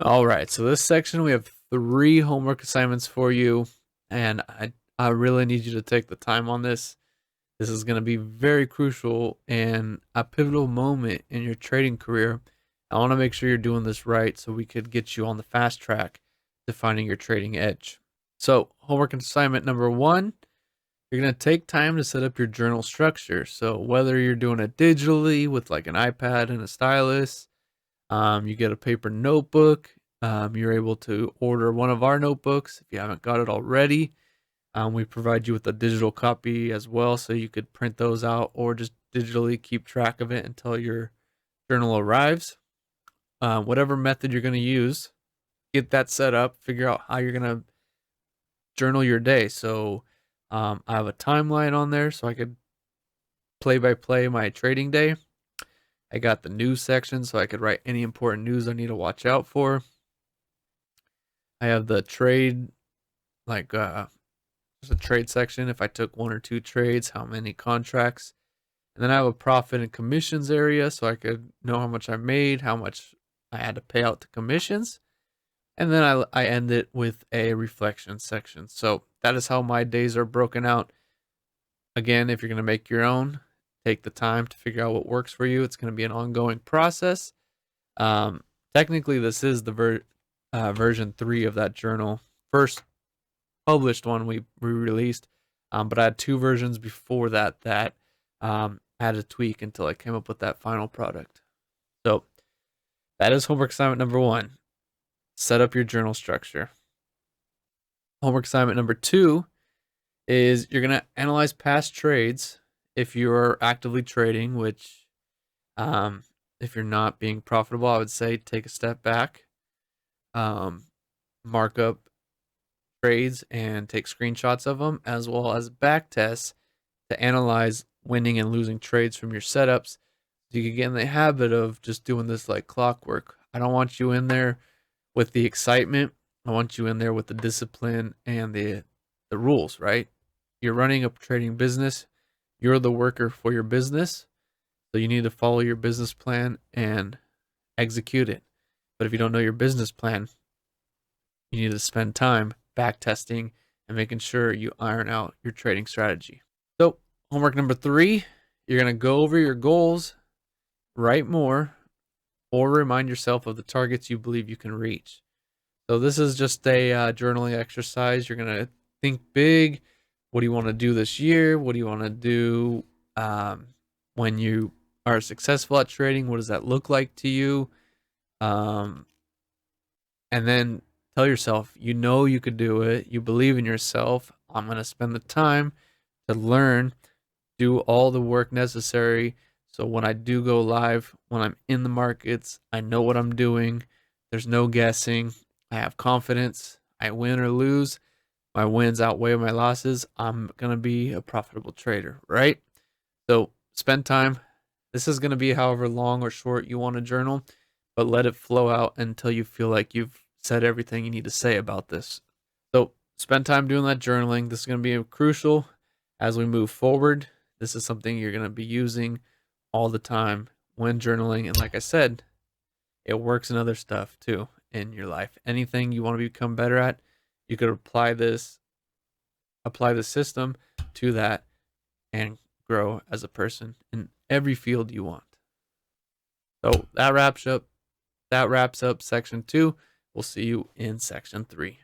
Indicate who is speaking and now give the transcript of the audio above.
Speaker 1: All right, so this section we have 3 homework assignments for you, and I really need you to take the time on this. This is going to be very crucial and a pivotal moment in your trading career. I want to make sure you're doing this right so we could get you on the fast track to finding your trading edge. So, homework assignment number 1, you're going to take time to set up your journal structure. So, whether you're doing it digitally with like an iPad and a stylus, you get a paper notebook. You're able to order one of our notebooks if you haven't got it already. We provide you with a digital copy as well, so you could print those out or just digitally keep track of it until your journal arrives. Whatever method you're going to use, get that set up, figure out how you're going to journal your day. So I have a timeline on there so I could play by play my trading day. I got the news section so I could write any important news I need to watch out for. I have the trade, like there's a trade section. If I took 1 or 2 trades, how many contracts. And then I have a profit and commissions area so I could know how much I made, how much I had to pay out to commissions. And then I end it with a reflection section. So that is how my days are broken out. Again, if you're going to make your own, take the time to figure out what works for you. It's going to be an ongoing process. Technically, this is the version 3 of that journal. First published one we released, but I had 2 versions before that I had to tweak until I came up with that final product. So that is homework assignment number 1. Set up your journal structure. Homework assignment number 2 is you're going to analyze past trades if you're actively trading, which if you're not being profitable, I would say take a step back, mark up trades and take screenshots of them, as well as back tests to analyze winning and losing trades from your setups. So you can get in the habit of just doing this like clockwork. I don't want you in there with the excitement. I want you in there with the discipline and the rules, right? You're running a trading business. You're the worker for your business. So you need to follow your business plan and execute it. But if you don't know your business plan, you need to spend time back testing and making sure you iron out your trading strategy. So, homework number 3, you're going to go over your goals, write more, or remind yourself of the targets you believe you can reach. So, this is just a journaling exercise. You're going to think big. What do you want to do this year? What do you want to do when you are successful at trading? What does that look like to you? And then tell yourself, you know you could do it. You believe in yourself. I'm going to spend the time to learn, do all the work necessary. So when I do go live, when I'm in the markets, I know what I'm doing. There's no guessing. I have confidence. I win or lose. My wins outweigh my losses. I'm going to be a profitable trader, right? So spend time. This is going to be however long or short you want to journal, but let it flow out until you feel like you've said everything you need to say about this. So spend time doing that journaling. This is going to be crucial as we move forward. This is something you're going to be using all the time when journaling. And like I said, it works in other stuff too in your life. Anything you want to become better at, you could apply the system to that and grow as a person in every field you want. So that wraps up section 2. We'll see you in section 3.